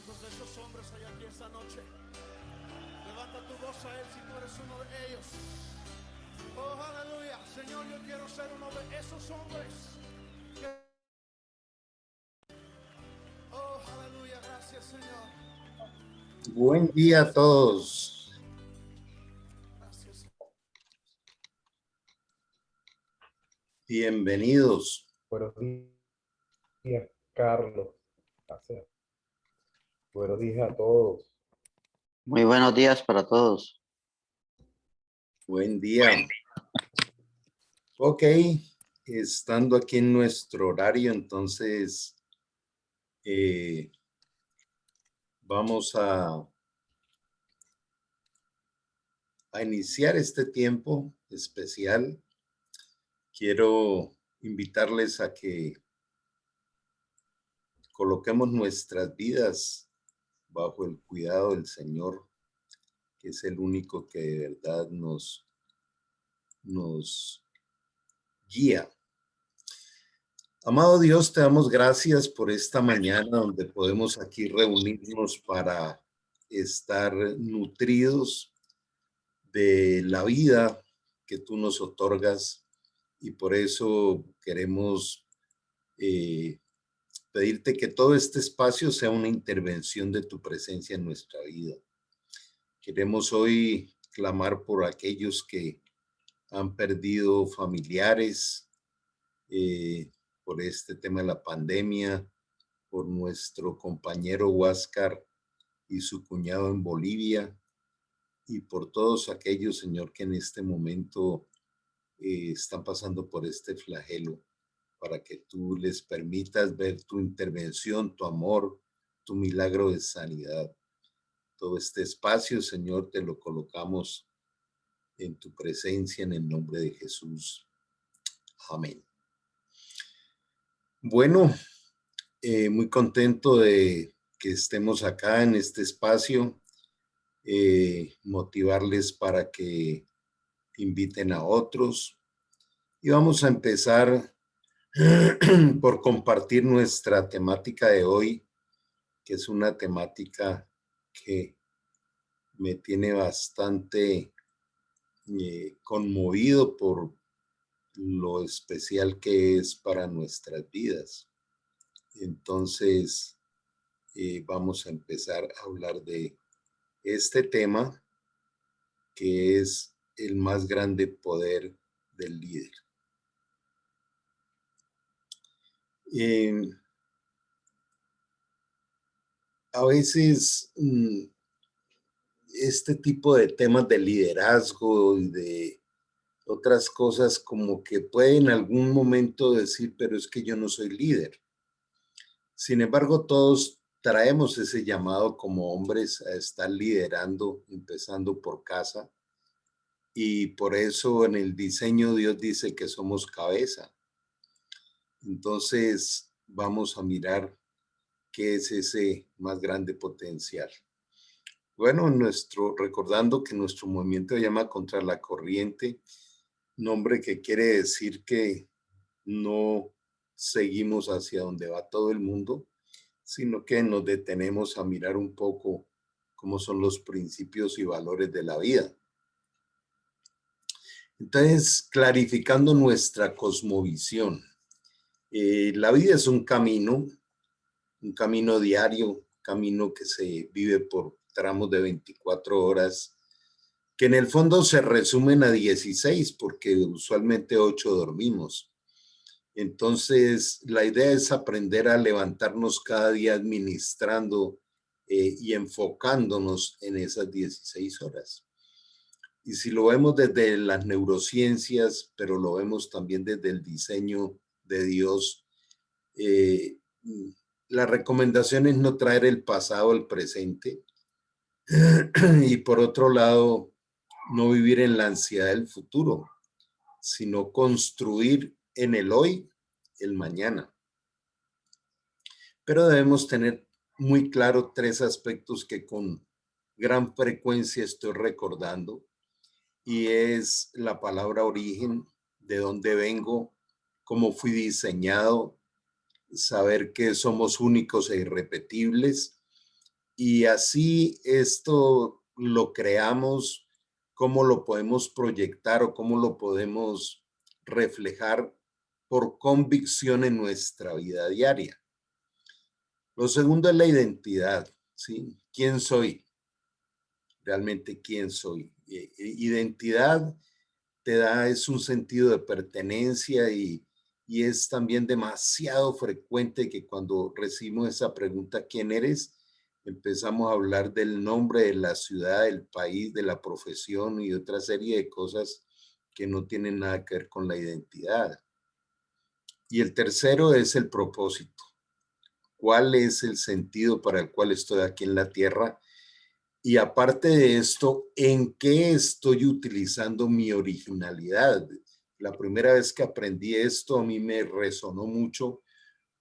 ¿Cuántos de esos hombres hay aquí esta noche? Levanta tu voz a Él si tú eres uno de ellos. Oh, aleluya. Señor, yo quiero ser uno de esos hombres. Oh, aleluya. Gracias, Señor. Buen día a todos. Gracias. Bienvenidos. Buenos días, Carlos. Gracias. Buenos días a todos. Muy buenos días para todos. Buen día. Ok, estando aquí en nuestro horario, entonces vamos a iniciar este tiempo especial. Quiero invitarles a que coloquemos nuestras vidas bajo el cuidado del Señor, que es el único que de verdad nos guía. Amado Dios, te damos gracias por esta mañana donde podemos aquí reunirnos para estar nutridos de la vida que tú nos otorgas, y por eso queremos pedirte que todo este espacio sea una intervención de tu presencia en nuestra vida. Queremos hoy clamar por aquellos que han perdido familiares, por este tema de la pandemia, por nuestro compañero Huáscar y su cuñado en Bolivia, y por todos aquellos, Señor, que en este momento están pasando por este flagelo, para que tú les permitas ver tu intervención, tu amor, tu milagro de sanidad. Todo este espacio, Señor, te lo colocamos en tu presencia en el nombre de Jesús. Amén. Bueno, muy contento de que estemos acá en este espacio, motivarles para que inviten a otros, y vamos a empezar por compartir nuestra temática de hoy, que es una temática que me tiene bastante conmovido por lo especial que es para nuestras vidas. Entonces, vamos a empezar a hablar de este tema, que es el más grande poder del líder. A veces este tipo de temas de liderazgo y de otras cosas como que puede en algún momento decir, pero es que yo no soy líder. Sin embargo, todos traemos ese llamado como hombres a estar liderando, empezando por casa. Y por eso en el diseño Dios dice que somos cabeza. Entonces vamos a mirar qué es ese más grande potencial. Bueno, recordando que nuestro movimiento se llama Contra la Corriente, nombre que quiere decir que no seguimos hacia donde va todo el mundo, sino que nos detenemos a mirar un poco cómo son los principios y valores de la vida. Entonces, clarificando nuestra cosmovisión, la vida es un camino diario, un camino que se vive por tramos de 24 horas, que en el fondo se resumen a 16, porque usualmente 8 dormimos. Entonces, la idea es aprender a levantarnos cada día administrando y enfocándonos en esas 16 horas. Y si lo vemos desde las neurociencias, pero lo vemos también desde el diseño de Dios, la recomendación es no traer el pasado al presente y por otro lado, no vivir en la ansiedad del futuro, sino construir en el hoy el mañana. Pero debemos tener muy claro 3 aspectos que con gran frecuencia estoy recordando, y es la palabra origen, de dónde vengo, cómo fui diseñado, saber que somos únicos e irrepetibles, Y así esto lo creamos, cómo lo podemos proyectar o cómo lo podemos reflejar por convicción en nuestra vida diaria. Lo segundo es la identidad, ¿sí? ¿Quién soy? Realmente, ¿quién soy? Identidad te da, es un sentido de pertenencia y es también demasiado frecuente que cuando recibimos esa pregunta, ¿quién eres? Empezamos a hablar del nombre de la ciudad, del país, de la profesión y otra serie de cosas que no tienen nada que ver con la identidad. Y el tercero es el propósito. ¿Cuál es el sentido para el cual estoy aquí en la tierra? Y aparte de esto, ¿en qué estoy utilizando mi originalidad? La primera vez que aprendí esto a mí me resonó mucho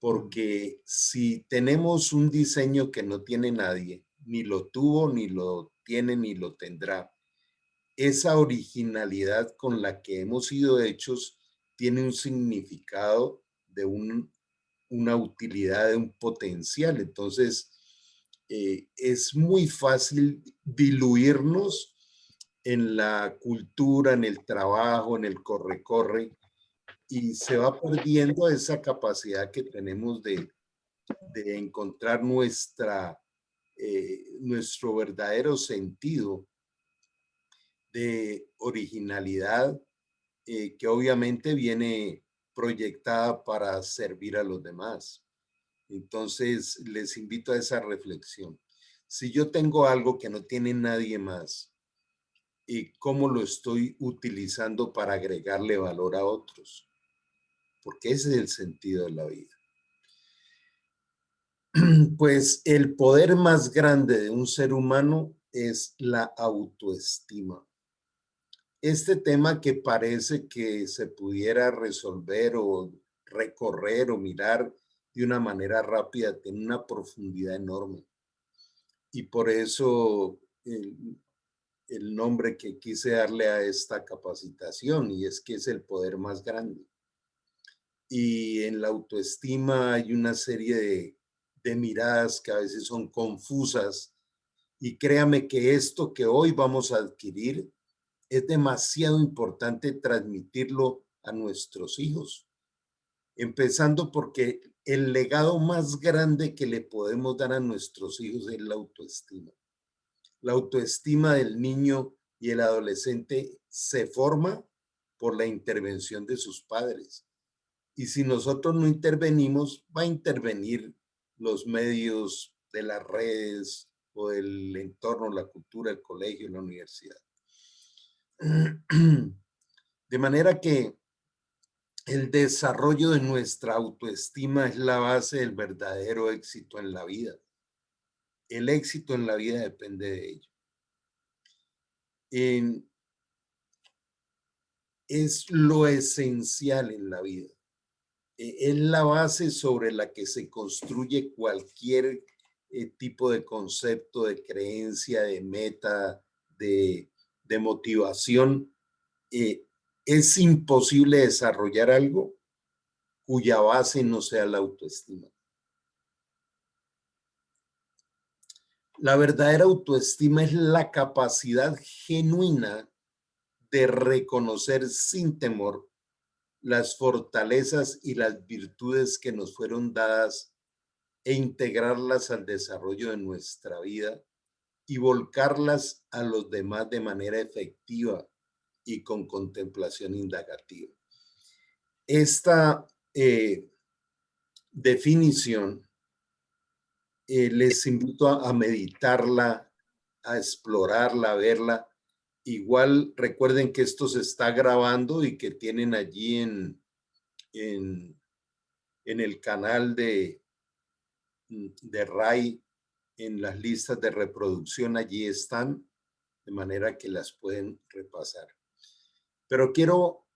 porque si tenemos un diseño que no tiene nadie, ni lo tuvo, ni lo tiene, ni lo tendrá, esa originalidad con la que hemos sido hechos tiene un significado de una utilidad, de un potencial. Entonces, es muy fácil diluirnos en la cultura, en el trabajo, en el corre-corre, y se va perdiendo esa capacidad que tenemos de encontrar nuestro verdadero sentido de originalidad, que obviamente viene proyectada para servir a los demás. Entonces, les invito a esa reflexión. Si yo tengo algo que no tiene nadie más, ¿y cómo lo estoy utilizando para agregarle valor a otros? Porque ese es el sentido de la vida. Pues el poder más grande de un ser humano es la autoestima. Este tema que parece que se pudiera resolver o recorrer o mirar de una manera rápida tiene una profundidad enorme. Y por eso el nombre que quise darle a esta capacitación, y es que es el poder más grande. Y en la autoestima hay una serie de miradas que a veces son confusas, y créame que esto que hoy vamos a adquirir es demasiado importante transmitirlo a nuestros hijos, empezando porque el legado más grande que le podemos dar a nuestros hijos es la autoestima. La autoestima del niño y el adolescente se forma por la intervención de sus padres. Y si nosotros no intervenimos, va a intervenir los medios de las redes o el entorno, la cultura, el colegio, la universidad. De manera que el desarrollo de nuestra autoestima es la base del verdadero éxito en la vida. El éxito en la vida depende de ello. Es lo esencial en la vida. Es la base sobre la que se construye cualquier tipo de concepto, de creencia, de meta, de motivación. Es imposible desarrollar algo cuya base no sea la autoestima. La verdadera autoestima es la capacidad genuina de reconocer sin temor las fortalezas y las virtudes que nos fueron dadas e integrarlas al desarrollo de nuestra vida y volcarlas a los demás de manera efectiva y con contemplación indagativa. Esta definición les invito a meditarla, a explorarla, a verla. Igual recuerden que esto se está grabando y que tienen allí en el canal de RAI, en las listas de reproducción, allí están, de manera que las pueden repasar. Pero quiero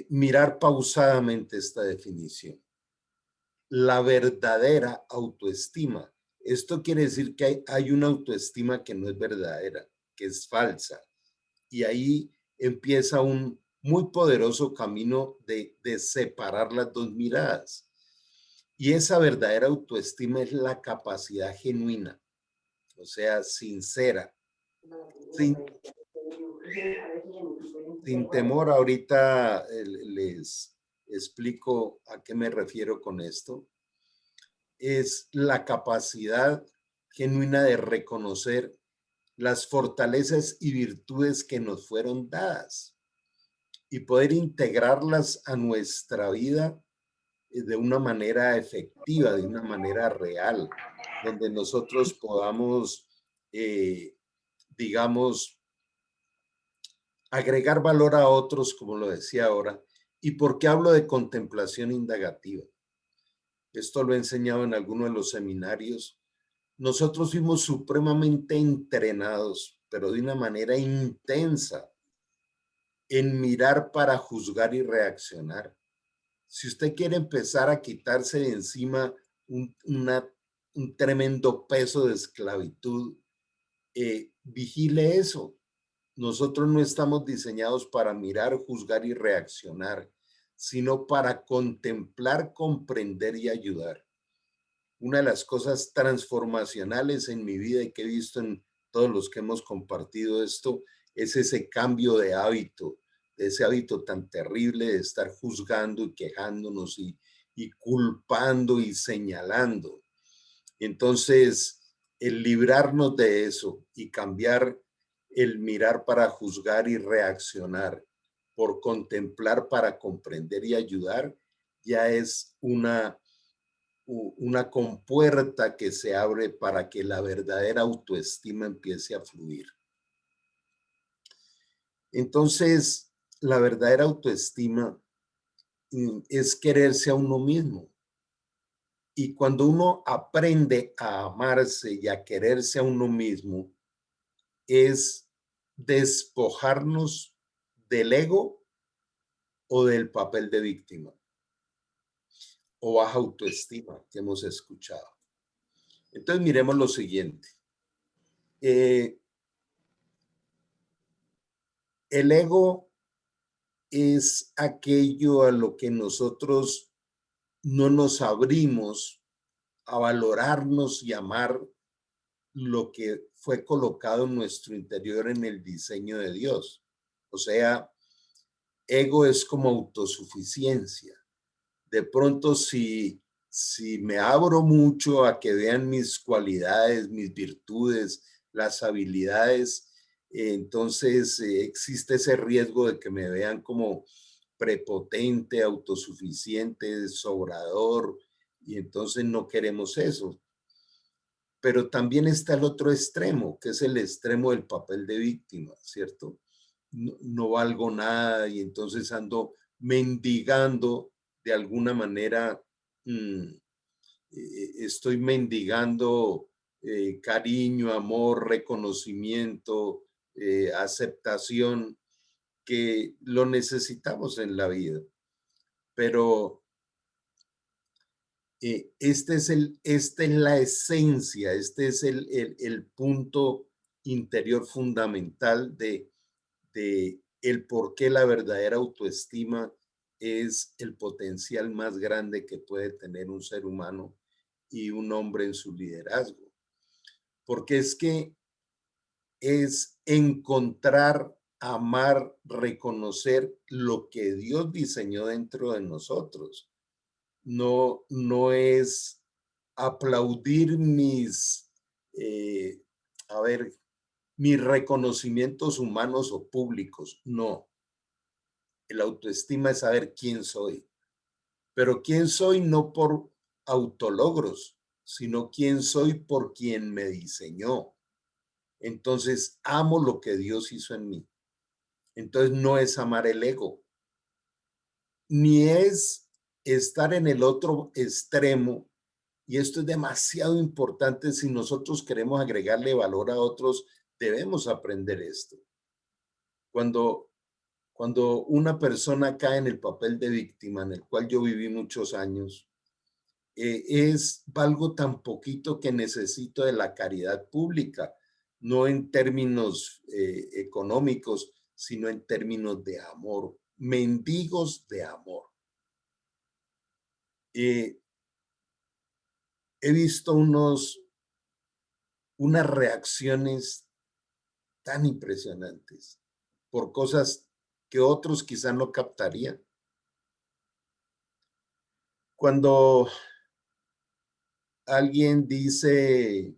mirar pausadamente esta definición. La verdadera autoestima. Esto quiere decir que hay una autoestima que no es verdadera, que es falsa. Y ahí empieza un muy poderoso camino de separar las dos miradas. Y esa verdadera autoestima es la capacidad genuina o sea, sincera, sin, sin temor. Ahorita les explico a qué me refiero con esto. Es la capacidad genuina de reconocer las fortalezas y virtudes que nos fueron dadas y poder integrarlas a nuestra vida de una manera efectiva, de una manera real, donde nosotros podamos, digamos, agregar valor a otros, como lo decía ahora. ¿Y por qué hablo de contemplación indagativa? Esto lo he enseñado en algunos de los seminarios. Nosotros fuimos supremamente entrenados, pero de una manera intensa, en mirar para juzgar y reaccionar. Si usted quiere empezar a quitarse de encima un tremendo peso de esclavitud, vigile eso. Nosotros no estamos diseñados para mirar, juzgar y reaccionar, sino para contemplar, comprender y ayudar. Una de las cosas transformacionales en mi vida y que he visto en todos los que hemos compartido esto es ese cambio de hábito, de ese hábito tan terrible de estar juzgando y quejándonos y culpando y señalando. Entonces, el librarnos de eso y cambiar el mirar para juzgar y reaccionar por contemplar para comprender y ayudar, ya es una compuerta que se abre para que la verdadera autoestima empiece a fluir. Entonces, la verdadera autoestima es quererse a uno mismo. Y cuando uno aprende a amarse y a quererse a uno mismo, es despojarnos del ego o del papel de víctima o baja autoestima que hemos escuchado. Entonces, miremos lo siguiente. El ego es aquello a lo que nosotros no nos abrimos a valorarnos y amar lo que fue colocado en nuestro interior en el diseño de Dios. O sea, ego es como autosuficiencia. De pronto, si me abro mucho a que vean mis cualidades, mis virtudes, las habilidades, entonces existe ese riesgo de que me vean como prepotente, autosuficiente, sobrador, y entonces no queremos eso. Pero también está el otro extremo, que es el extremo del papel de víctima, ¿cierto? No valgo nada y entonces ando mendigando de alguna manera, estoy mendigando cariño, amor, reconocimiento, aceptación, que lo necesitamos en la vida. Pero esta es la esencia, este es el punto interior fundamental de el por qué la verdadera autoestima es el potencial más grande que puede tener un ser humano y un hombre en su liderazgo. Porque es que es encontrar, amar, reconocer lo que Dios diseñó dentro de nosotros. No es aplaudir mis reconocimientos humanos o públicos, no. El autoestima es saber quién soy, pero quién soy no por autologros, sino quién soy por quien me diseñó. Entonces, amo lo que Dios hizo en mí. Entonces, no es amar el ego, ni es estar en el otro extremo. Y esto es demasiado importante si nosotros queremos agregarle valor a otros, debemos aprender esto. Cuando una persona cae en el papel de víctima, en el cual yo viví muchos años, es algo tan poquito que necesito de la caridad pública, no en términos económicos, sino en términos de amor, mendigos de amor. He visto unas reacciones tan impresionantes por cosas que otros quizás no captarían. Cuando alguien dice,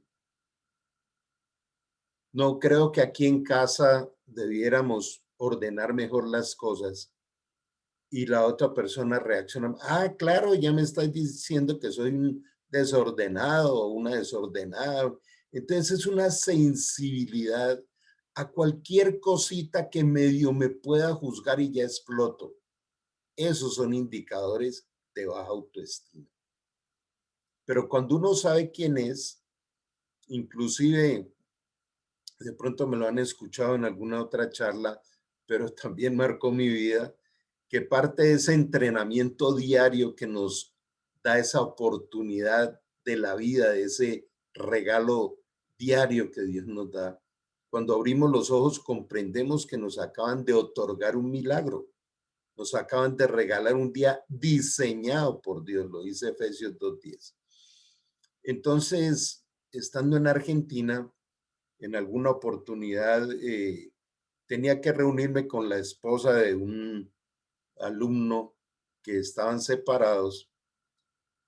no, creo que aquí en casa debiéramos ordenar mejor las cosas, y la otra persona reacciona, ah, claro, ya me estás diciendo que soy un desordenado o una desordenada. Entonces es una sensibilidad a cualquier cosita que medio me pueda juzgar y ya exploto. Esos son indicadores de baja autoestima. Pero cuando uno sabe quién es, inclusive de pronto me lo han escuchado en alguna otra charla, pero también marcó mi vida, que parte de ese entrenamiento diario que nos da esa oportunidad de la vida, de ese regalo diario que Dios nos da. Cuando abrimos los ojos comprendemos que nos acaban de otorgar un milagro, nos acaban de regalar un día diseñado por Dios, lo dice Efesios 2:10. Entonces, estando en Argentina, en alguna oportunidad tenía que reunirme con la esposa de un alumno que estaban separados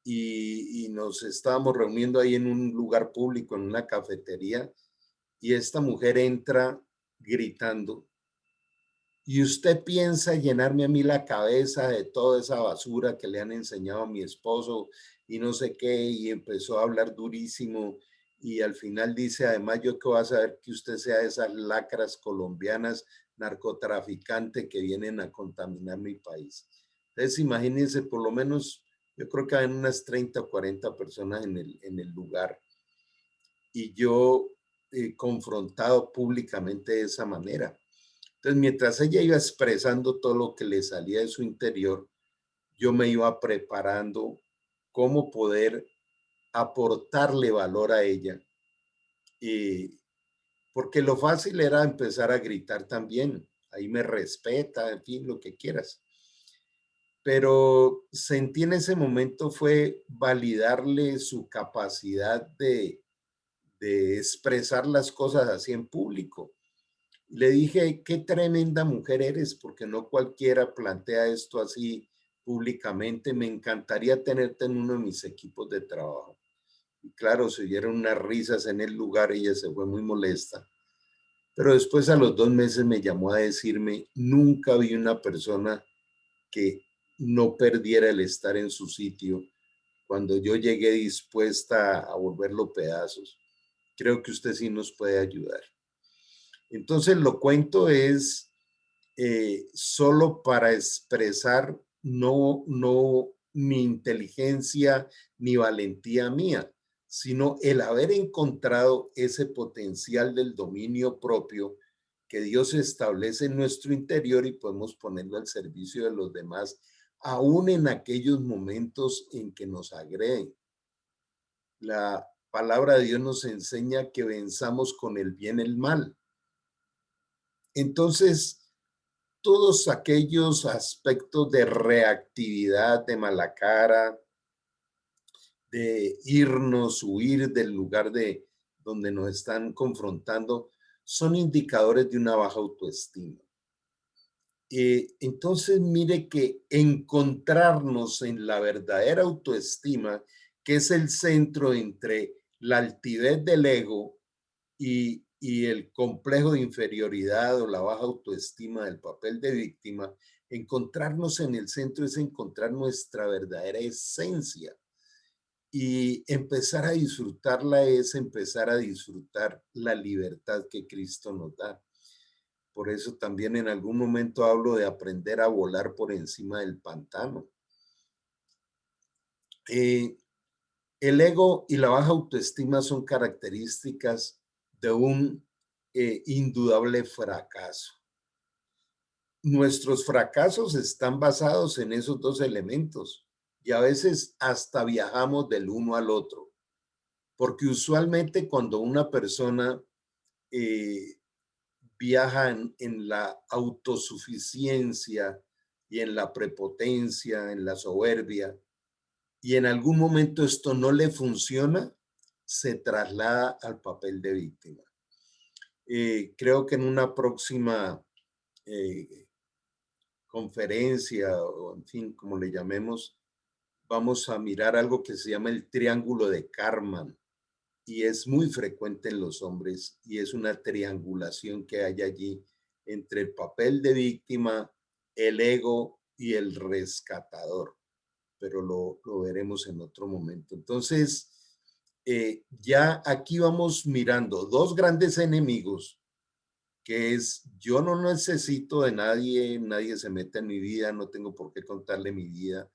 y nos estábamos reuniendo ahí en un lugar público, en una cafetería, y esta mujer entra gritando, y usted piensa llenarme a mí la cabeza de toda esa basura que le han enseñado a mi esposo y no sé qué, y empezó a hablar durísimo, y al final dice, además yo que voy a saber que usted sea de esas lacras colombianas narcotraficantes que vienen a contaminar mi país. Entonces imagínense, por lo menos yo creo que hay unas 30 o 40 personas en el lugar, y yo confrontado públicamente de esa manera. Entonces, mientras ella iba expresando todo lo que le salía de su interior, yo me iba preparando cómo poder aportarle valor a ella. Porque lo fácil era empezar a gritar también, ahí me respeta, en fin, lo que quieras. Pero sentí en ese momento fue validarle su capacidad de expresar las cosas así en público. Le dije, qué tremenda mujer eres, porque no cualquiera plantea esto así públicamente. Me encantaría tenerte en uno de mis equipos de trabajo. Y claro, se oyeron unas risas en el lugar, ella se fue muy molesta. Pero después a los 2 meses me llamó a decirme, nunca vi una persona que no perdiera el estar en su sitio cuando yo llegué dispuesta a volverlo pedazos. Creo que usted sí nos puede ayudar. Entonces lo cuento es solo para expresar no mi inteligencia ni valentía mía, sino el haber encontrado ese potencial del dominio propio que Dios establece en nuestro interior y podemos ponerlo al servicio de los demás, aún en aquellos momentos en que nos agreden. La palabra de Dios nos enseña que venzamos con el bien el mal. Entonces, todos aquellos aspectos de reactividad, de mala cara, de huir del lugar de donde nos están confrontando, son indicadores de una baja autoestima. Entonces, mire que encontrarnos en la verdadera autoestima, que es el centro entre la altivez del ego y el complejo de inferioridad o la baja autoestima del papel de víctima, encontrarnos en el centro es encontrar nuestra verdadera esencia. Y empezar a disfrutarla es empezar a disfrutar la libertad que Cristo nos da. Por eso también en algún momento hablo de aprender a volar por encima del pantano. El ego y la baja autoestima son características de un indudable fracaso. Nuestros fracasos están basados en esos dos elementos y a veces hasta viajamos del uno al otro, porque usualmente cuando una persona viaja en la autosuficiencia y en la prepotencia, en la soberbia, y en algún momento esto no le funciona, se traslada al papel de víctima. Creo que en una próxima conferencia, o en fin, como le llamemos, vamos a mirar algo que se llama el triángulo de Karman, y es muy frecuente en los hombres, y es una triangulación que hay allí entre el papel de víctima, el ego y el rescatador, pero lo veremos en otro momento. Entonces, ya aquí vamos mirando dos grandes enemigos, que es: yo no necesito de nadie, nadie se mete en mi vida, no tengo por qué contarle mi vida,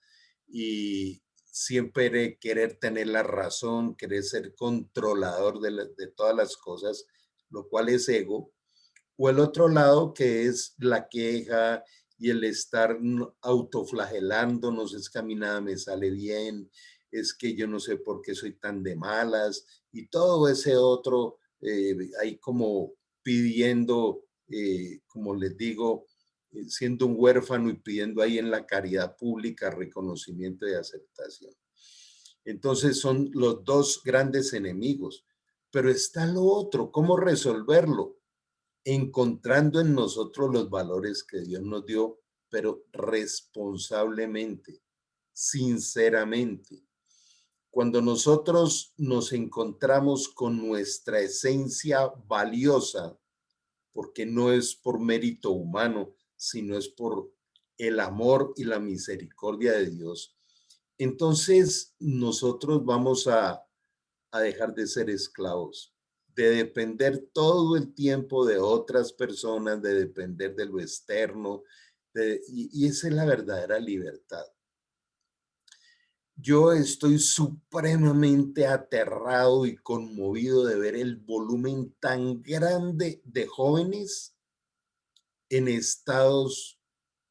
y siempre querer tener la razón, querer ser controlador de todas las cosas, lo cual es ego. O el otro lado, que es la queja y el estar autoflagelándonos: es que a mí nada me sale bien, es que yo no sé por qué soy tan de malas, y todo ese otro, ahí como pidiendo, como les digo, siendo un huérfano y pidiendo ahí en la caridad pública reconocimiento y aceptación. Entonces son los dos grandes enemigos, pero está lo otro: ¿cómo resolverlo? Encontrando en nosotros los valores que Dios nos dio, pero responsablemente, sinceramente. Cuando nosotros nos encontramos con nuestra esencia valiosa, porque no es por mérito humano, sino es por el amor y la misericordia de Dios, entonces nosotros vamos a dejar de ser esclavos, de depender todo el tiempo de otras personas, de depender de lo externo, y esa es la verdadera libertad. Yo estoy supremamente aterrado y conmovido de ver el volumen tan grande de jóvenes en estados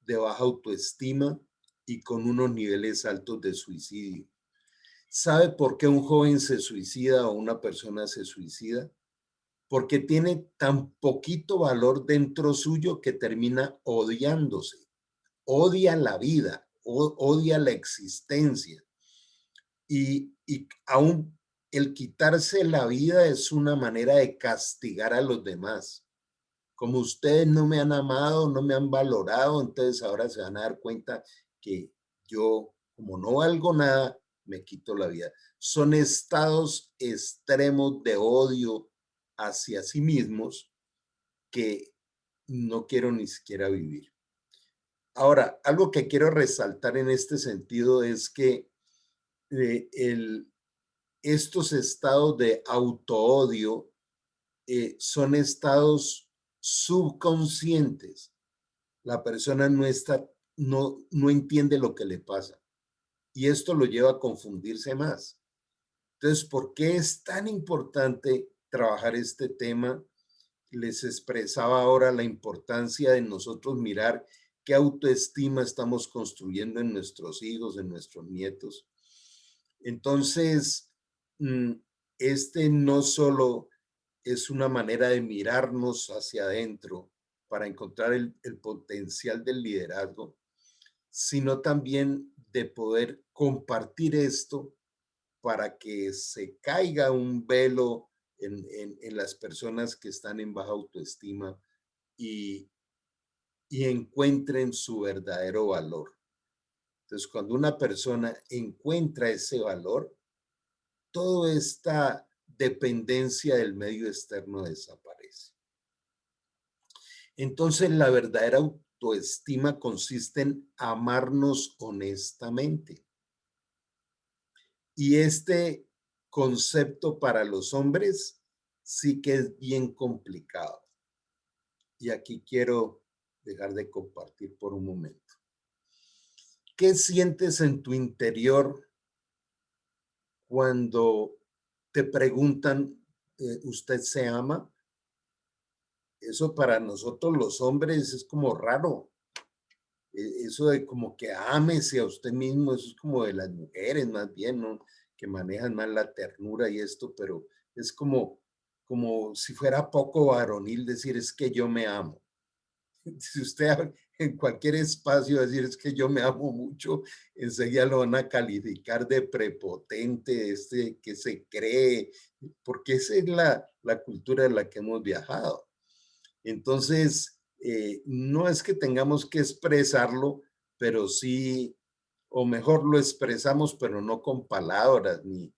de baja autoestima y con unos niveles altos de suicidio. ¿Sabe por qué un joven se suicida o una persona se suicida? Porque tiene tan poquito valor dentro suyo que termina odiándose, odia la vida, odia la existencia. Y aún el quitarse la vida es una manera de castigar a los demás. Como ustedes no me han amado, no me han valorado, entonces ahora se van a dar cuenta que yo, como no valgo nada, me quito la vida. Son estados extremos de odio hacia sí mismos que no quiero ni siquiera vivir. Ahora, algo que quiero resaltar en este sentido es que estos estados de autoodio son estados subconscientes. La persona no entiende lo que le pasa, y esto lo lleva a confundirse más. Entonces, ¿por qué es tan importante trabajar este tema? Les expresaba ahora la importancia de nosotros mirar qué autoestima estamos construyendo en nuestros hijos, en nuestros nietos. Entonces, este no solo es una manera de mirarnos hacia adentro para encontrar el potencial del liderazgo, sino también de poder compartir esto para que se caiga un velo en las personas que están en baja autoestima y encuentren su verdadero valor. Entonces, cuando una persona encuentra ese valor, toda esta dependencia del medio externo desaparece. Entonces, la verdadera autoestima consiste en amarnos honestamente. Y este concepto para los hombres sí que es bien complicado. Y aquí quiero dejar de compartir por un momento. ¿Qué sientes en tu interior cuando te preguntan, ¿usted se ama? Eso para nosotros los hombres es como raro. Eso de como que ámese a usted mismo, eso es como de las mujeres más bien, ¿no? Que manejan más la ternura y esto, pero es como si fuera poco varonil decir: es que yo me amo. Si usted en cualquier espacio decir es que yo me amo mucho, enseguida lo van a calificar de prepotente, que se cree, porque esa es la cultura en la que hemos viajado. Entonces, no es que tengamos que expresarlo, pero sí, o mejor lo expresamos, pero no con palabras, ni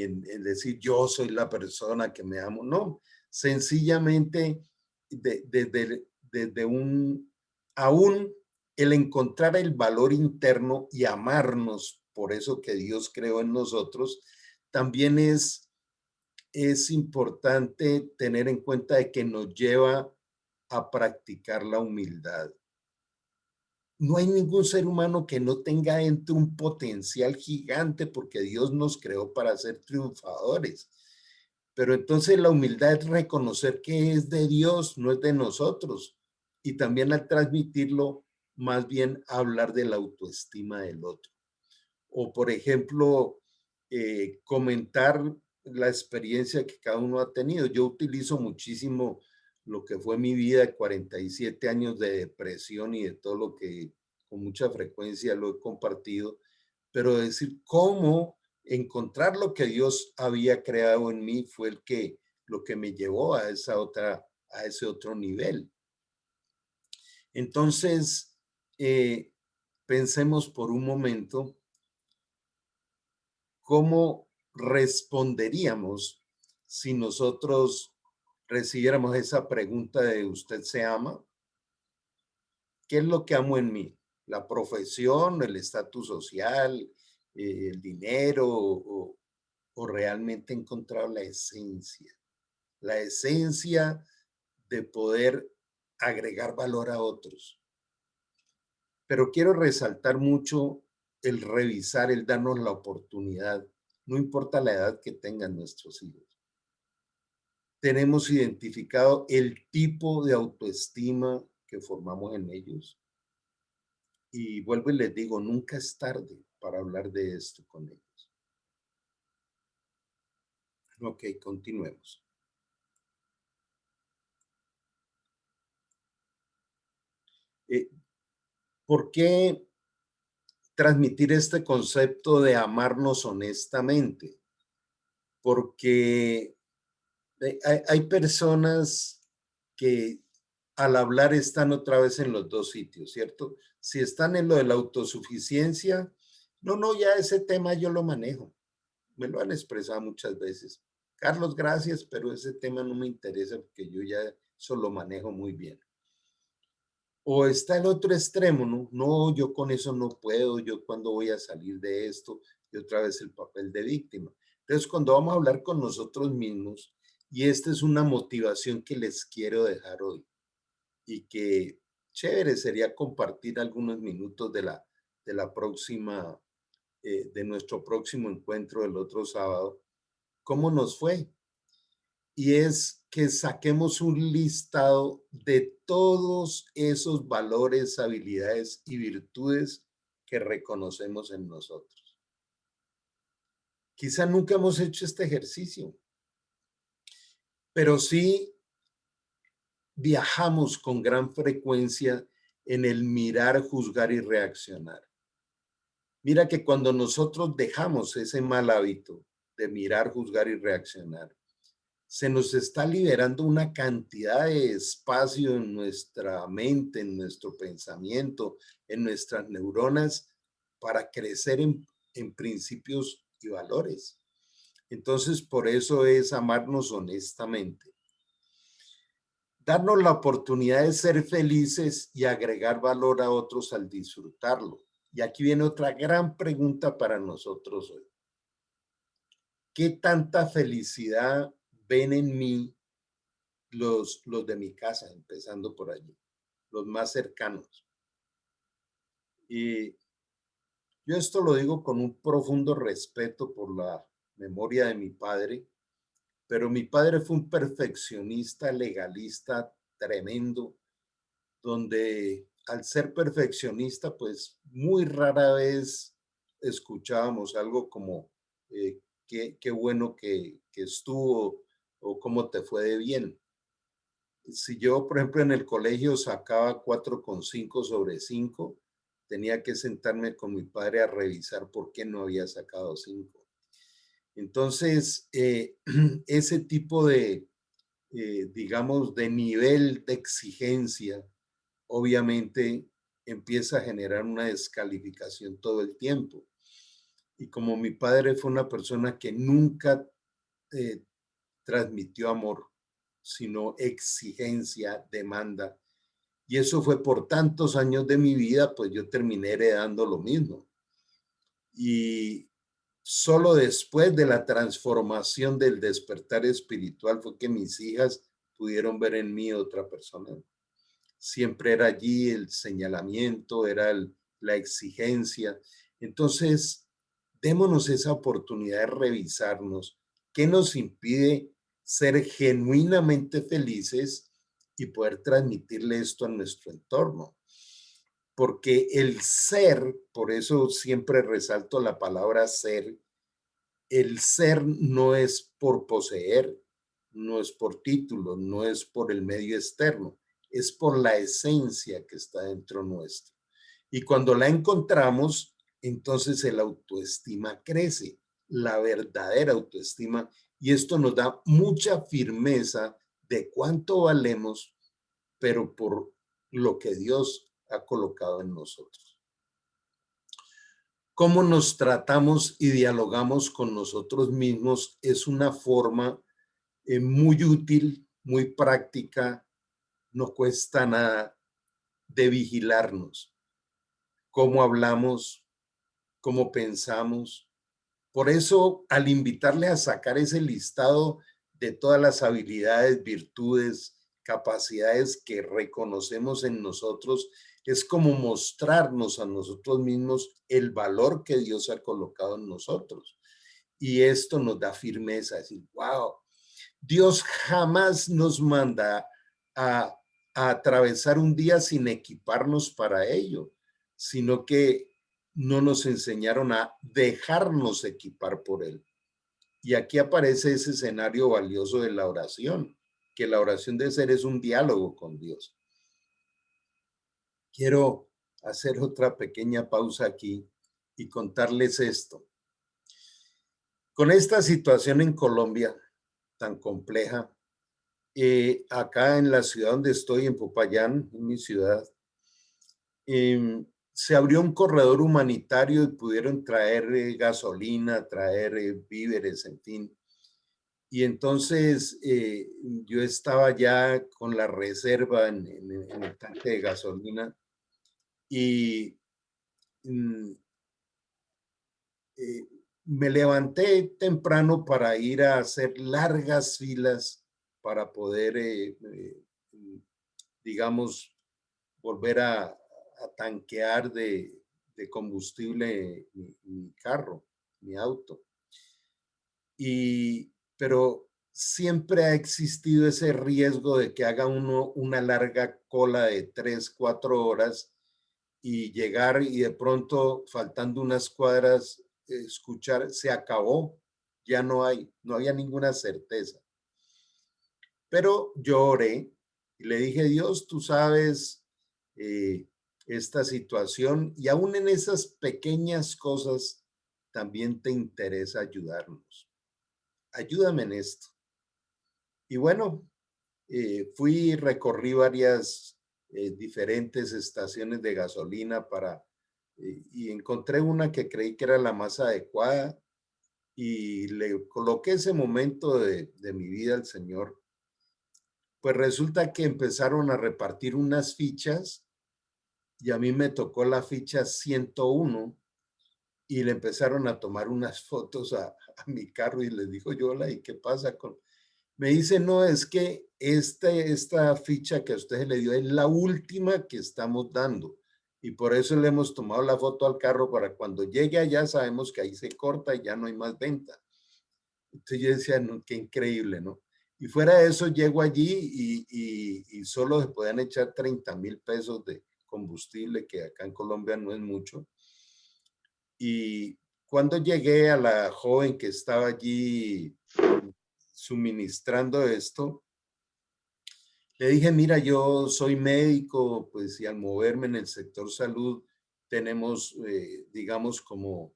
en decir yo soy la persona que me amo, no, sencillamente desde aún el encontrar el valor interno y amarnos por eso que Dios creó en nosotros, también es importante tener en cuenta de que nos lleva a practicar la humildad. No hay ningún ser humano que no tenga dentro un potencial gigante porque Dios nos creó para ser triunfadores. Pero entonces la humildad es reconocer que es de Dios, no es de nosotros. Y también al transmitirlo, más bien hablar de la autoestima del otro. O por ejemplo, comentar la experiencia que cada uno ha tenido. Yo utilizo muchísimo lo que fue mi vida de 47 años de depresión y de todo lo que con mucha frecuencia lo he compartido, pero decir cómo encontrar lo que Dios había creado en mí fue lo que me llevó a ese otro nivel. Entonces, pensemos por un momento cómo responderíamos si nosotros recibiéramos esa pregunta de ¿usted se ama? ¿Qué es lo que amo en mí? ¿La profesión, el estatus social, el dinero o realmente he encontrado la esencia? La esencia de poder agregar valor a otros. Pero quiero resaltar mucho el revisar, el darnos la oportunidad, no importa la edad que tengan nuestros hijos. Tenemos identificado el tipo de autoestima que formamos en ellos. Y vuelvo y les digo, nunca es tarde para hablar de esto con ellos. Ok, continuemos. ¿Por qué transmitir este concepto de amarnos honestamente? Porque hay personas que al hablar están otra vez en los dos sitios, ¿cierto? Si están en lo de la autosuficiencia, no, ya ese tema yo lo manejo. Me lo han expresado muchas veces. Carlos, gracias, pero ese tema no me interesa porque yo ya eso lo manejo muy bien. O está el otro extremo, no, yo con eso no puedo, yo cuándo voy a salir de esto, y otra vez el papel de víctima. Entonces, cuando vamos a hablar con nosotros mismos, y esta es una motivación que les quiero dejar hoy, y que chévere sería compartir algunos minutos de la próxima, de nuestro próximo encuentro del otro sábado, ¿cómo nos fue? Y es que saquemos un listado de todos esos valores, habilidades y virtudes que reconocemos en nosotros. Quizá nunca hemos hecho este ejercicio, pero sí viajamos con gran frecuencia en el mirar, juzgar y reaccionar. Mira que cuando nosotros dejamos ese mal hábito de mirar, juzgar y reaccionar, se nos está liberando una cantidad de espacio en nuestra mente, en nuestro pensamiento, en nuestras neuronas para crecer en principios y valores. Entonces, por eso es amarnos honestamente. Darnos la oportunidad de ser felices y agregar valor a otros al disfrutarlo. Y aquí viene otra gran pregunta para nosotros hoy. ¿Qué tanta felicidad ven en mí los de mi casa, empezando por allí, los más cercanos? Y yo esto lo digo con un profundo respeto por la memoria de mi padre, pero mi padre fue un perfeccionista, legalista tremendo, donde al ser perfeccionista, pues muy rara vez escuchábamos algo como qué bueno que estuvo o cómo te fue de bien. Si yo, por ejemplo, en el colegio sacaba 4,5 sobre 5, tenía que sentarme con mi padre a revisar por qué no había sacado 5. Entonces, ese tipo de, digamos, de nivel de exigencia, obviamente empieza a generar una descalificación todo el tiempo. Y como mi padre fue una persona que nunca transmitió amor, sino exigencia, demanda, y eso fue por tantos años de mi vida, pues yo terminé heredando lo mismo. Y solo después de la transformación del despertar espiritual fue que mis hijas pudieron ver en mí otra persona. Siempre era allí el señalamiento, era la exigencia. Entonces, démonos esa oportunidad de revisarnos. ¿Qué nos impide ser genuinamente felices y poder transmitirle esto a nuestro entorno? Porque el ser, por eso siempre resalto la palabra ser, el ser no es por poseer, no es por título, no es por el medio externo, es por la esencia que está dentro nuestro. Y cuando la encontramos, entonces el autoestima crece, la verdadera autoestima, y esto nos da mucha firmeza de cuánto valemos, pero por lo que Dios ha colocado en nosotros. Cómo nos tratamos y dialogamos con nosotros mismos es una forma muy útil, muy práctica, no cuesta nada, de vigilarnos. Cómo hablamos, cómo pensamos. Por eso, al invitarle a sacar ese listado de todas las habilidades, virtudes, capacidades que reconocemos en nosotros, es como mostrarnos a nosotros mismos el valor que Dios ha colocado en nosotros. Y esto nos da firmeza, decir, wow, Dios jamás nos manda a atravesar un día sin equiparnos para ello, sino que no nos enseñaron a dejarnos equipar por Él. Y aquí aparece ese escenario valioso de la oración, que la oración de ser es un diálogo con Dios. Quiero hacer otra pequeña pausa aquí y contarles esto. Con esta situación en Colombia tan compleja, acá en la ciudad donde estoy, en Popayán, en mi ciudad, se abrió un corredor humanitario y pudieron traer gasolina, traer víveres, en fin. Y entonces yo estaba ya con la reserva en el tanque de gasolina y me levanté temprano para ir a hacer largas filas para poder, digamos, volver a tanquear de combustible mi carro, mi auto. Pero siempre ha existido ese riesgo de que haga uno una larga cola de 3, 4 horas y llegar y de pronto, faltando unas cuadras, escuchar, se acabó, ya no había ninguna certeza. Pero yo oré y le dije, Dios, tú sabes esta situación y aún en esas pequeñas cosas también te interesa ayudarnos. Ayúdame en esto. Y bueno, fui y recorrí varias diferentes estaciones de gasolina y encontré una que creí que era la más adecuada y le coloqué ese momento de mi vida al Señor. Pues resulta que empezaron a repartir unas fichas y a mí me tocó la ficha 101 y le empezaron a tomar unas fotos a mi carro y les digo yo, hola, ¿y qué pasa con...? Me dice, no, es que esta ficha que a usted le dio es la última que estamos dando y por eso le hemos tomado la foto al carro para cuando llegue allá sabemos que ahí se corta y ya no hay más venta. Entonces yo decía, no, qué increíble, ¿no? Y fuera de eso llego allí y solo se podían echar 30,000 pesos de combustible, que acá en Colombia no es mucho. Y cuando llegué a la joven que estaba allí suministrando esto, Le dije, mira, yo soy médico, pues y al moverme en el sector salud tenemos, digamos, como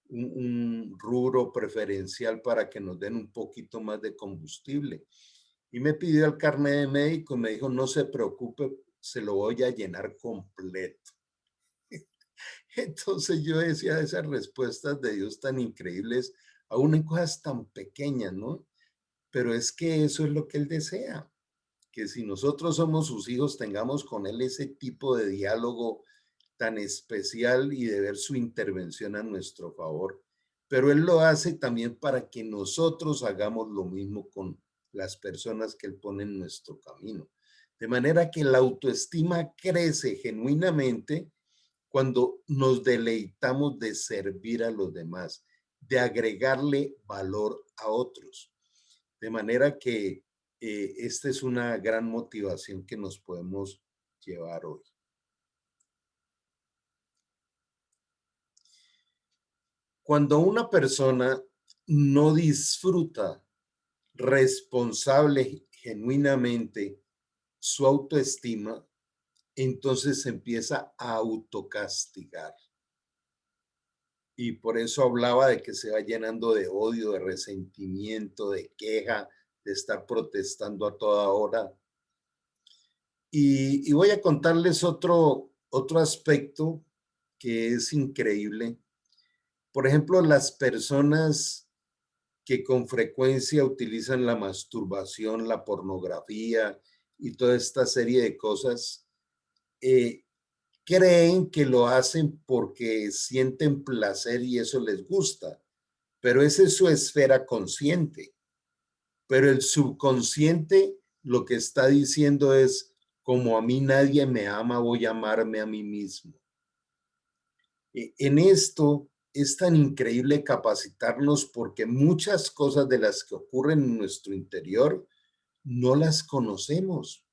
un rubro preferencial para que nos den un poquito más de combustible. Y me pidió el carnet de médico y me dijo, no se preocupe, se lo voy a llenar completo. Entonces yo decía esas respuestas de Dios tan increíbles, aún en cosas tan pequeñas, ¿no? Pero es que eso es lo que Él desea, que si nosotros somos sus hijos tengamos con Él ese tipo de diálogo tan especial y de ver su intervención a nuestro favor. Pero Él lo hace también para que nosotros hagamos lo mismo con las personas que Él pone en nuestro camino. De manera que la autoestima crece genuinamente cuando nos deleitamos de servir a los demás, de agregarle valor a otros. De manera que esta es una gran motivación que nos podemos llevar hoy. Cuando una persona no disfruta responsable genuinamente su autoestima, entonces se empieza a autocastigar. Y por eso hablaba de que se va llenando de odio, de resentimiento, de queja, de estar protestando a toda hora. Y voy a contarles otro aspecto que es increíble. Por ejemplo, las personas que con frecuencia utilizan la masturbación, la pornografía y toda esta serie de cosas, creen que lo hacen porque sienten placer y eso les gusta, pero esa es su esfera consciente. Pero el subconsciente lo que está diciendo es, como a mí nadie me ama, voy a amarme a mí mismo. En esto es tan increíble capacitarnos porque muchas cosas de las que ocurren en nuestro interior no las conocemos.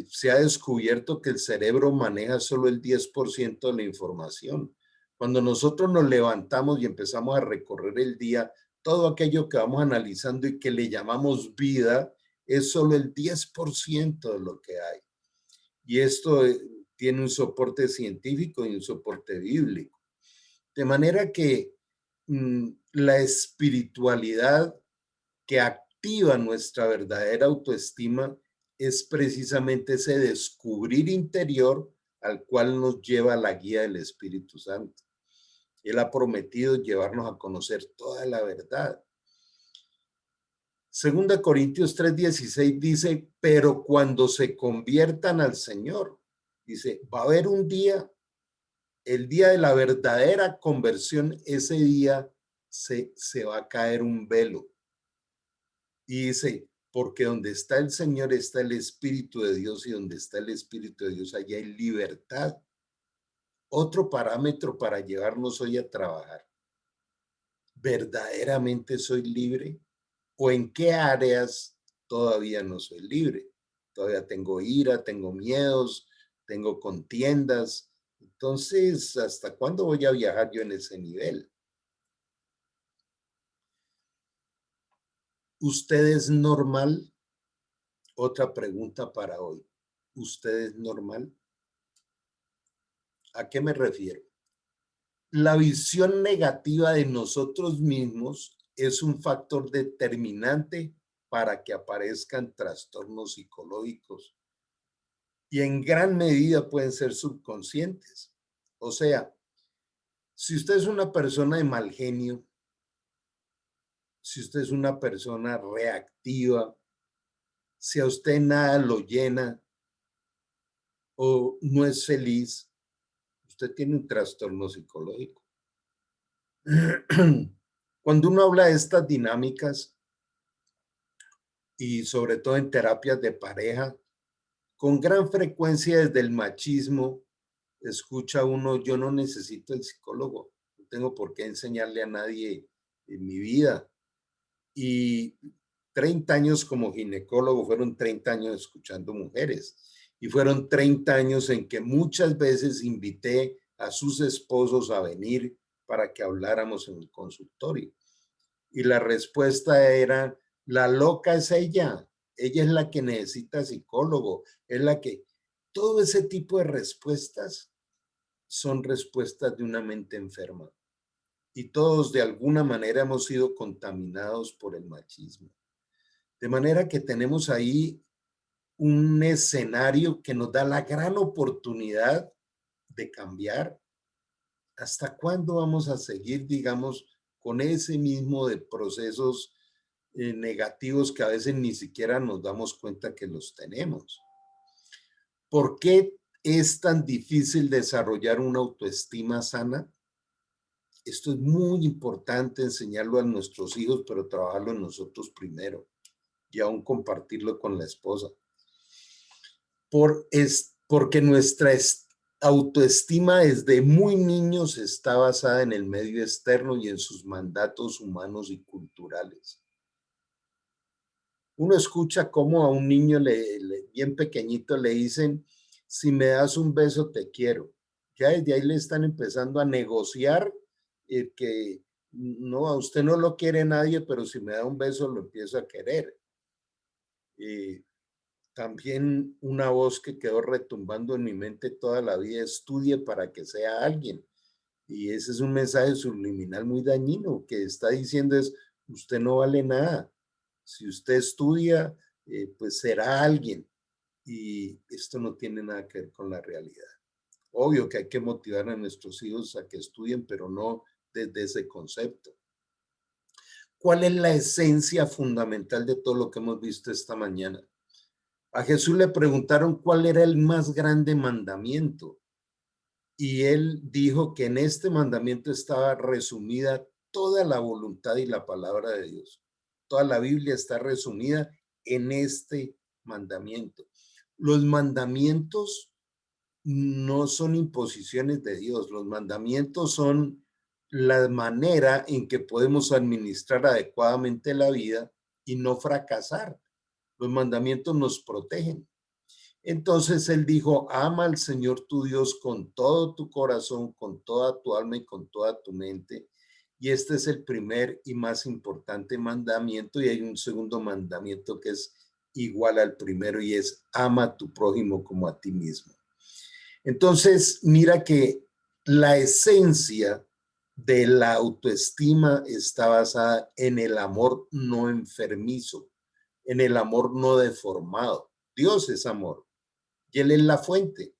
Se ha descubierto que el cerebro maneja solo el 10% de la información. Cuando nosotros nos levantamos y empezamos a recorrer el día, todo aquello que vamos analizando y que le llamamos vida es solo el 10% de lo que hay. Y esto tiene un soporte científico y un soporte bíblico. De manera que la espiritualidad que activa nuestra verdadera autoestima es precisamente ese descubrir interior al cual nos lleva la guía del Espíritu Santo. Él ha prometido llevarnos a conocer toda la verdad. Segunda Corintios 3:16 dice, pero cuando se conviertan al Señor, dice, va a haber un día, el día de la verdadera conversión, ese día se va a caer un velo. Y dice, porque donde está el Señor está el Espíritu de Dios y donde está el Espíritu de Dios, allá hay libertad. Otro parámetro para llevarnos hoy a trabajar. ¿Verdaderamente soy libre? ¿O en qué áreas todavía no soy libre? Todavía tengo ira, tengo miedos, tengo contiendas. Entonces, ¿hasta cuándo voy a viajar yo en ese nivel? ¿Usted es normal? Otra pregunta para hoy. ¿Usted es normal? ¿A qué me refiero? La visión negativa de nosotros mismos es un factor determinante para que aparezcan trastornos psicológicos y en gran medida pueden ser subconscientes. O sea, si usted es una persona de mal genio, si usted es una persona reactiva, si a usted nada lo llena o no es feliz, usted tiene un trastorno psicológico. Cuando uno habla de estas dinámicas y sobre todo en terapias de pareja, con gran frecuencia desde el machismo, escucha uno, yo no necesito el psicólogo, no tengo por qué enseñarle a nadie en mi vida. Y 30 años como ginecólogo fueron 30 años escuchando mujeres y fueron 30 años en que muchas veces invité a sus esposos a venir para que habláramos en el consultorio. Y la respuesta era, la loca es ella ella es la que necesita psicólogo, es la que... Todo ese tipo de respuestas son respuestas de una mente enferma. Y todos de alguna manera hemos sido contaminados por el machismo. De manera que tenemos ahí un escenario que nos da la gran oportunidad de cambiar. ¿Hasta cuándo vamos a seguir, digamos, con ese mismo de procesos negativos que a veces ni siquiera nos damos cuenta que los tenemos? ¿Por qué es tan difícil desarrollar una autoestima sana? Esto es muy importante enseñarlo a nuestros hijos, pero trabajarlo en nosotros primero y aún compartirlo con la esposa. Porque nuestra autoestima desde muy niños está basada en el medio externo y en sus mandatos humanos y culturales. Uno escucha cómo a un niño bien pequeñito le dicen, si me das un beso te quiero. Ya desde ahí le están empezando a negociar que no, a usted no lo quiere nadie, pero si me da un beso lo empiezo a querer. También una voz que quedó retumbando en mi mente toda la vida: estudie para que sea alguien. Y ese es un mensaje subliminal muy dañino que está diciendo es, usted no vale nada. Si usted estudia, pues será alguien. Y esto no tiene nada que ver con la realidad. Obvio que hay que motivar a nuestros hijos a que estudien, pero no desde ese concepto. ¿Cuál es la esencia fundamental de todo lo que hemos visto esta mañana? A Jesús le preguntaron cuál era el más grande mandamiento. Y él dijo que en este mandamiento estaba resumida toda la voluntad y la palabra de Dios. Toda la Biblia está resumida en este mandamiento. Los mandamientos no son imposiciones de Dios. Los mandamientos son la manera en que podemos administrar adecuadamente la vida y no fracasar. Los mandamientos nos protegen. Entonces él dijo, ama al Señor tu Dios con todo tu corazón, con toda tu alma y con toda tu mente. Y este es el primer y más importante mandamiento. Y hay un segundo mandamiento que es igual al primero y es ama a tu prójimo como a ti mismo. Entonces, mira que la esencia de la autoestima está basada en el amor no enfermizo, en el amor no deformado. Dios es amor y Él es la fuente.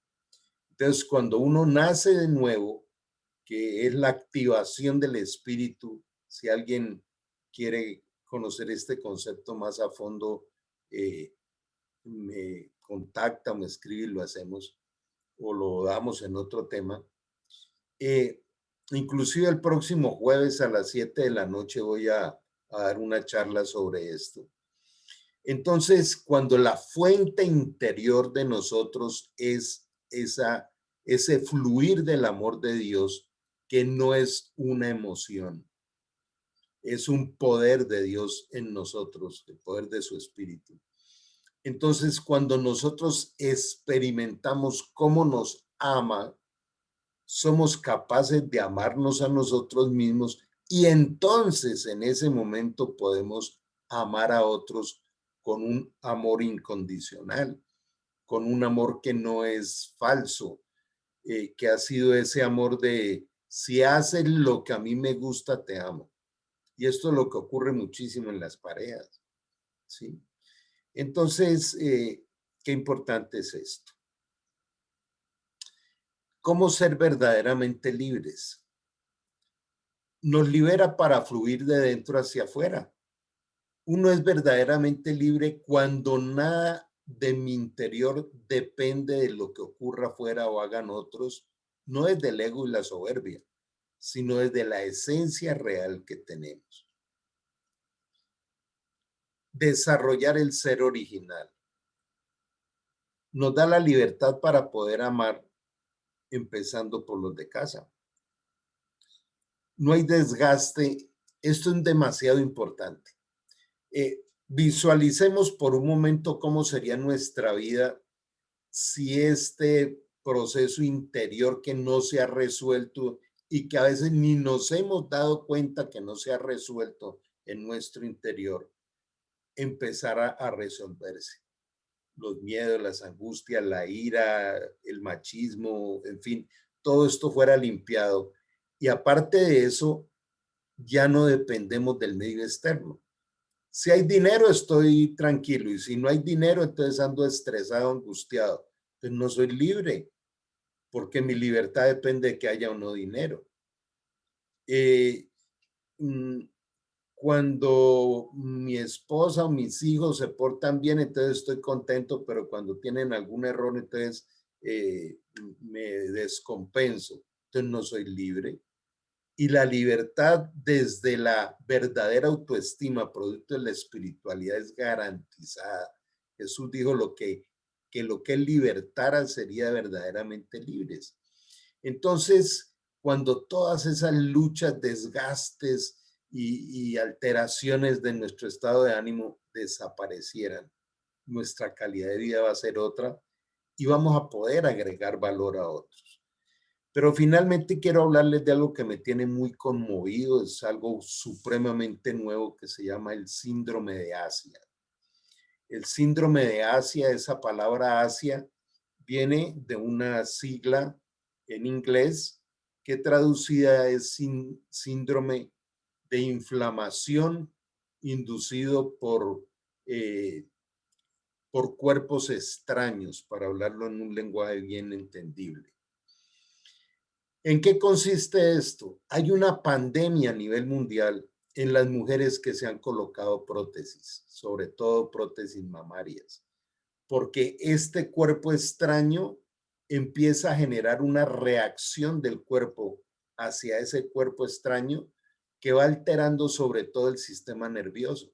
Entonces, cuando uno nace de nuevo, que es la activación del espíritu, si alguien quiere conocer este concepto más a fondo, me contacta, me escribe y lo hacemos, o lo damos en otro tema. Inclusive el próximo jueves a las 7 de la noche voy a dar una charla sobre esto. Entonces, cuando la fuente interior de nosotros es ese fluir del amor de Dios, que no es una emoción, es un poder de Dios en nosotros, el poder de su espíritu. Entonces, cuando nosotros experimentamos cómo nos ama, somos capaces de amarnos a nosotros mismos y entonces en ese momento podemos amar a otros con un amor incondicional, con un amor que no es falso, que ha sido ese amor de si haces lo que a mí me gusta, te amo. Y esto es lo que ocurre muchísimo en las parejas, ¿sí? Entonces, qué importante es esto. ¿Cómo ser verdaderamente libres? Nos libera para fluir de dentro hacia afuera. Uno es verdaderamente libre cuando nada de mi interior depende de lo que ocurra afuera o hagan otros, no es del ego y la soberbia, sino desde la esencia real que tenemos. Desarrollar el ser original. Nos da la libertad para poder amar, empezando por los de casa. No hay desgaste. Esto es demasiado importante. Visualicemos por un momento cómo sería nuestra vida si este proceso interior que no se ha resuelto y que a veces ni nos hemos dado cuenta que no se ha resuelto en nuestro interior, empezar a resolverse. Los miedos, las angustias, la ira, el machismo, en fin, todo esto fuera limpiado. Y aparte de eso, ya no dependemos del medio externo. Si hay dinero, estoy tranquilo. Y si no hay dinero, entonces ando estresado, angustiado. Entonces no soy libre, porque mi libertad depende de que haya o no dinero. Cuando mi esposa o mis hijos se portan bien, entonces estoy contento, pero cuando tienen algún error, entonces me descompenso. Entonces no soy libre. Y la libertad desde la verdadera autoestima, producto de la espiritualidad, es garantizada. Jesús dijo que lo que él libertara sería verdaderamente libres. Entonces, cuando todas esas luchas, desgastes y alteraciones de nuestro estado de ánimo desaparecieran, nuestra calidad de vida va a ser otra y vamos a poder agregar valor a otros. Pero finalmente quiero hablarles de algo que me tiene muy conmovido, es algo supremamente nuevo que se llama el síndrome de Asia. El síndrome de Asia, esa palabra Asia, viene de una sigla en inglés que traducida es síndrome de inflamación inducido por cuerpos extraños, para hablarlo en un lenguaje bien entendible. ¿En qué consiste esto? Hay una pandemia a nivel mundial en las mujeres que se han colocado prótesis, sobre todo prótesis mamarias, porque este cuerpo extraño empieza a generar una reacción del cuerpo hacia ese cuerpo extraño que va alterando sobre todo el sistema nervioso.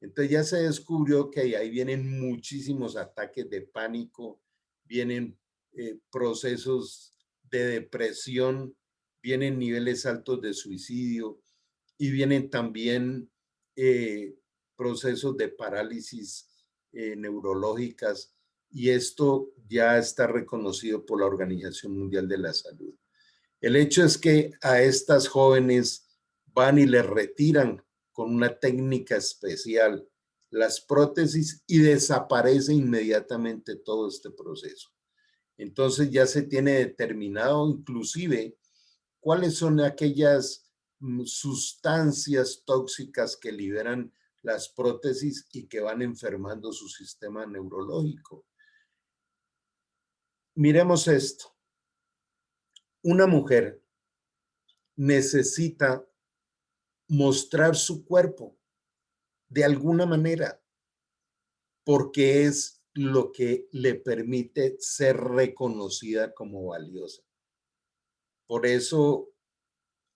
Entonces ya se descubrió que ahí vienen muchísimos ataques de pánico, vienen procesos de depresión, vienen niveles altos de suicidio y vienen también procesos de parálisis neurológicas, y esto ya está reconocido por la Organización Mundial de la Salud. El hecho es que a estas jóvenes van y les retiran con una técnica especial las prótesis y desaparece inmediatamente todo este proceso. Entonces ya se tiene determinado inclusive cuáles son aquellas sustancias tóxicas que liberan las prótesis y que van enfermando su sistema neurológico. Miremos esto. Una mujer necesita mostrar su cuerpo de alguna manera, porque es lo que le permite ser reconocida como valiosa. Por eso,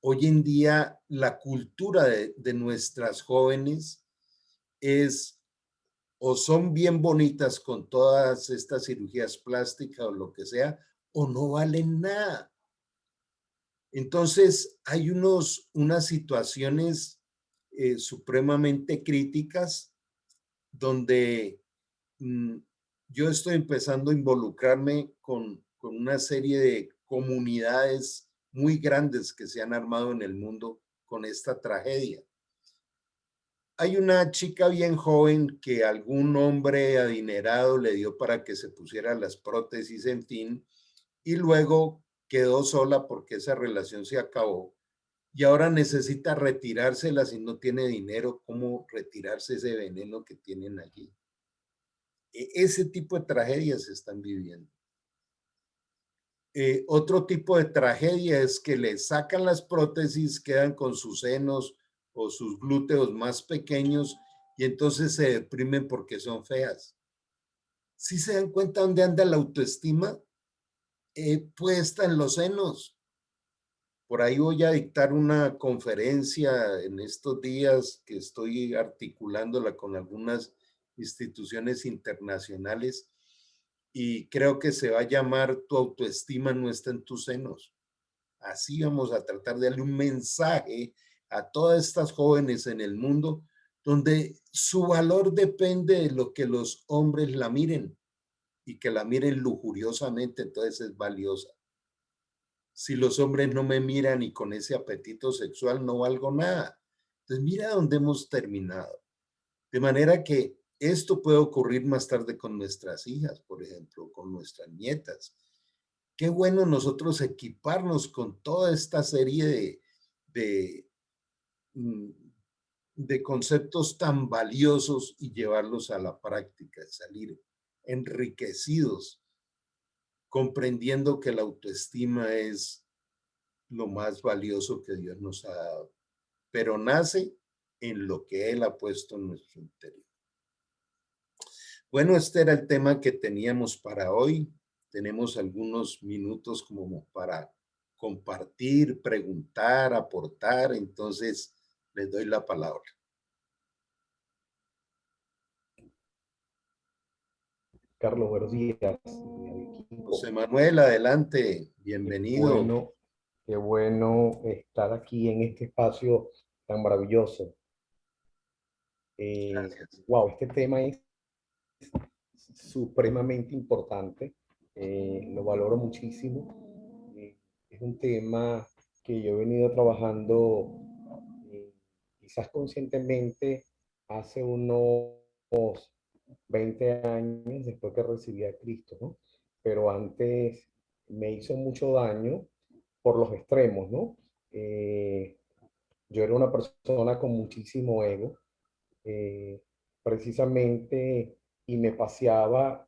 hoy en día, la cultura de nuestras jóvenes es o son bien bonitas con todas estas cirugías plásticas o lo que sea, o no valen nada. Entonces, hay unas situaciones supremamente críticas donde yo estoy empezando a involucrarme con una serie de comunidades muy grandes que se han armado en el mundo con esta tragedia. Hay una chica bien joven que algún hombre adinerado le dio para que se pusiera las prótesis, en fin, y luego quedó sola porque esa relación se acabó y ahora necesita retirárselas y no tiene dinero. ¿Cómo retirarse ese veneno que tienen allí? Ese tipo de tragedias se están viviendo. Otro tipo de tragedia es que le sacan las prótesis, quedan con sus senos o sus glúteos más pequeños y entonces se deprimen porque son feas. ¿Sí se dan cuenta dónde anda la autoestima? Puesta en los senos. Por ahí voy a dictar una conferencia en estos días que estoy articulándola con algunas instituciones internacionales y creo que se va a llamar Tu autoestima no está en tus senos. Así vamos a tratar de darle un mensaje a todas estas jóvenes en el mundo donde su valor depende de lo que los hombres la miren y que la miren lujuriosamente, entonces es valiosa. Si los hombres no me miran y con ese apetito sexual no valgo nada. Entonces mira dónde hemos terminado. De manera que esto puede ocurrir más tarde con nuestras hijas, por ejemplo, con nuestras nietas. Qué bueno nosotros equiparnos con toda esta serie de, mm, de conceptos tan valiosos y llevarlos a la práctica, salir enriquecidos, comprendiendo que la autoestima es lo más valioso que Dios nos ha dado, pero nace en lo que Él ha puesto en nuestro interior. Bueno, este era el tema que teníamos para hoy. Tenemos algunos minutos como para compartir, preguntar, aportar. Entonces, les doy la palabra. Carlos, buenos días. José Manuel, adelante. Qué Bienvenido. bueno, qué bueno estar aquí en este espacio tan maravilloso. Gracias. Wow, este tema es supremamente importante. Lo valoro muchísimo. Es un tema que yo he venido trabajando quizás conscientemente hace unos 20 años después que recibí a Cristo, ¿no? Pero antes me hizo mucho daño por los extremos, ¿no? Yo era una persona con muchísimo ego, eh, precisamente, y me paseaba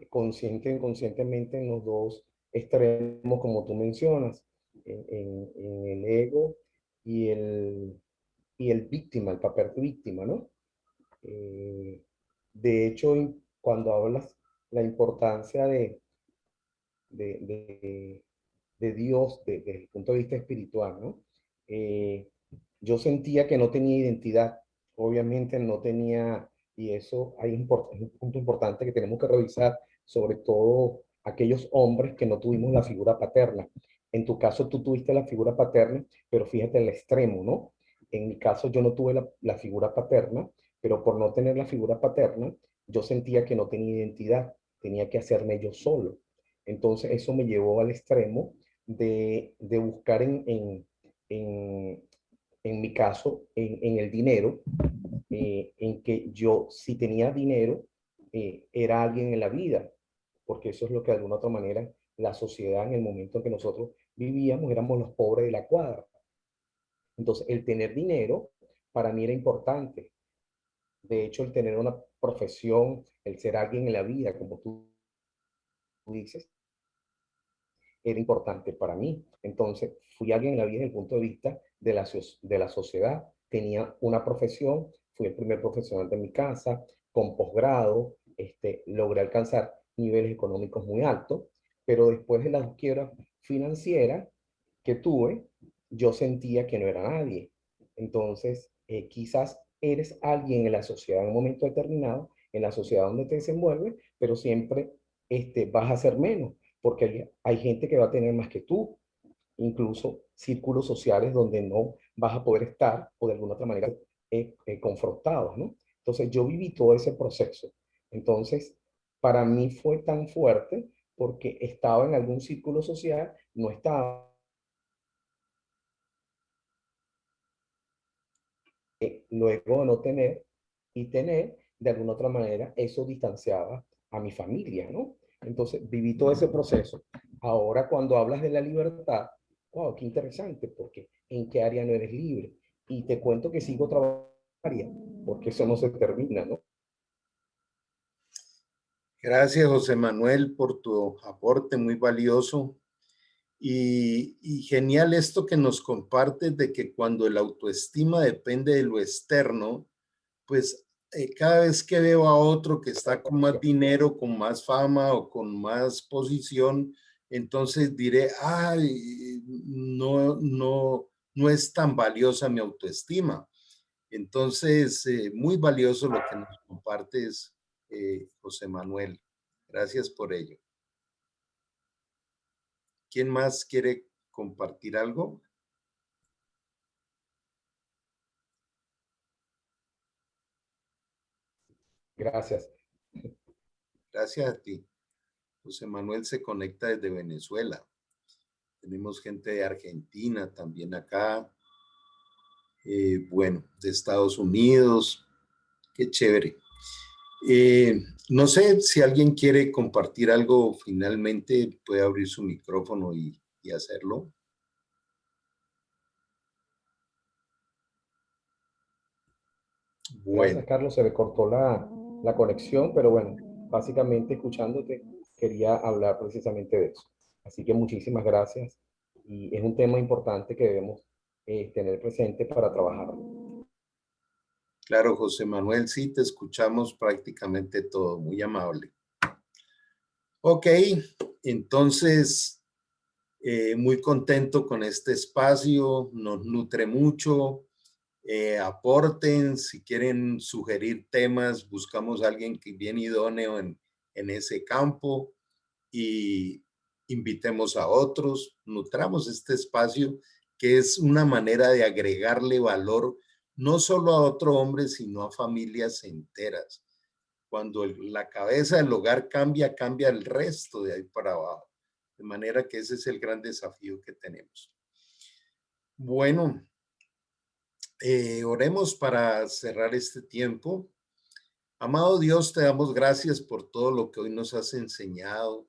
consciente e inconscientemente en los dos extremos, como tú mencionas, en el ego y el víctima, el papel de víctima, ¿no? Eh, de hecho, cuando hablas la importancia de, de, de Dios desde el punto de vista espiritual, ¿no? Eh, yo sentía que no tenía identidad, obviamente no tenía, y eso es un punto importante que tenemos que revisar, sobre todo aquellos hombres que no tuvimos la figura paterna. En tu caso tú tuviste la figura paterna, pero fíjate el extremo, ¿no? En mi caso yo no tuve la figura paterna, pero por no tener la figura paterna, yo sentía que no tenía identidad, tenía que hacerme yo solo. Entonces eso me llevó al extremo de buscar en, en mi caso, en el dinero, en que yo, si tenía dinero, era alguien en la vida, porque eso es lo que de alguna otra manera la sociedad en el momento en que nosotros vivíamos, éramos los pobres de la cuadra. Entonces, el tener dinero para mí era importante. De hecho, el tener una profesión, el ser alguien en la vida, como tú dices, era importante para mí. Entonces, fui alguien en la vida desde el punto de vista de la sociedad. Tenía una profesión, fui el primer profesional de mi casa, con posgrado, logré alcanzar niveles económicos muy altos, pero después de la quiebra financiera que tuve, yo sentía que no era nadie. Entonces, quizás eres alguien en la sociedad en un momento determinado, en la sociedad donde te desenvuelves, pero siempre vas a ser menos porque hay gente que va a tener más que tú, incluso círculos sociales donde no vas a poder estar o de alguna otra manera confrontados, ¿no? Entonces yo viví todo ese proceso. Entonces, para mí fue tan fuerte porque estaba en algún círculo social, no estaba, luego de no tener y tener, de alguna otra manera, eso distanciaba a mi familia, ¿no? Entonces, viví todo ese proceso. Ahora, cuando hablas de la libertad, wow, qué interesante, porque ¿en qué área no eres libre? Y te cuento que sigo trabajando, porque eso no se termina, ¿no? Gracias, José Manuel, por tu aporte muy valioso. Y genial esto que nos compartes de que cuando la autoestima depende de lo externo, pues cada vez que veo a otro que está con más dinero, con más fama o con más posición, entonces diré, ay, no es tan valiosa mi autoestima. Entonces, muy valioso lo que nos compartes, José Manuel. Gracias por ello. ¿Quién más quiere compartir algo? Gracias. Gracias a ti. José Manuel se conecta desde Venezuela. Tenemos gente de Argentina también acá. Bueno, de Estados Unidos. Qué chévere. No sé si alguien quiere compartir algo finalmente, puede abrir su micrófono y hacerlo. Bueno. Gracias, Carlos. Se me cortó la conexión, pero bueno, básicamente escuchándote quería hablar precisamente de eso. Así que muchísimas gracias. Y es un tema importante que debemos tener presente para trabajar. Claro, José Manuel, sí, te escuchamos prácticamente todo, muy amable. Ok, entonces, muy contento con este espacio, nos nutre mucho. Aporten, si quieren sugerir temas, buscamos a alguien que bien idóneo en ese campo y invitemos a otros, nutramos este espacio que es una manera de agregarle valor no solo a otro hombre, sino a familias enteras. Cuando la cabeza del hogar cambia, cambia el resto de ahí para abajo. De manera que ese es el gran desafío que tenemos. Bueno, oremos para cerrar este tiempo. Amado Dios, te damos gracias por todo lo que hoy nos has enseñado.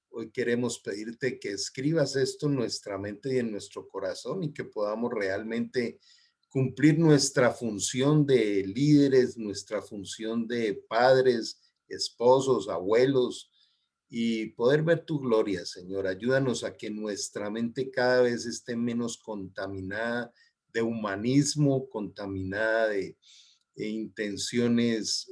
Hoy queremos pedirte que escribas esto en nuestra mente y en nuestro corazón y que podamos realmente cumplir nuestra función de líderes, nuestra función de padres, esposos, abuelos y poder ver tu gloria, Señor. Ayúdanos a que nuestra mente cada vez esté menos contaminada de humanismo, contaminada de intenciones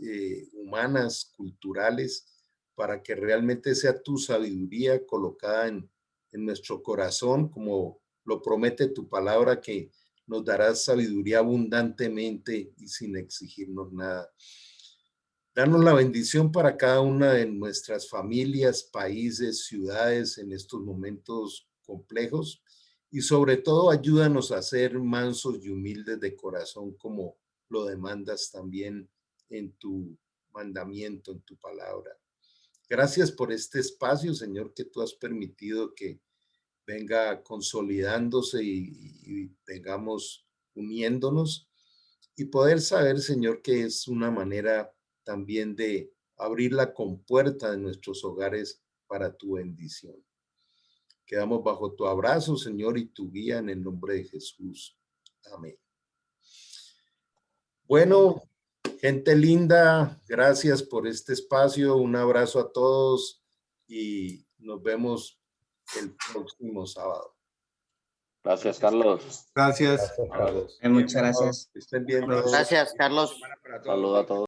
humanas, culturales, para que realmente sea tu sabiduría colocada en nuestro corazón, como lo promete tu palabra, que nos darás sabiduría abundantemente y sin exigirnos nada. Danos la bendición para cada una de nuestras familias, países, ciudades en estos momentos complejos y sobre todo ayúdanos a ser mansos y humildes de corazón como lo demandas también en tu mandamiento, en tu palabra. Gracias por este espacio, Señor, que tú has permitido que venga consolidándose y vengamos uniéndonos y poder saber, Señor, que es una manera también de abrir la compuerta de nuestros hogares para tu bendición. Quedamos bajo tu abrazo, Señor, y tu guía en el nombre de Jesús. Amén. Bueno, gente linda, gracias por este espacio. Un abrazo a todos y nos vemos el próximo sábado. Gracias, Carlos. Gracias. Gracias, Carlos. Muchas gracias. Que estén bien. Gracias, Carlos. Saludos a todos.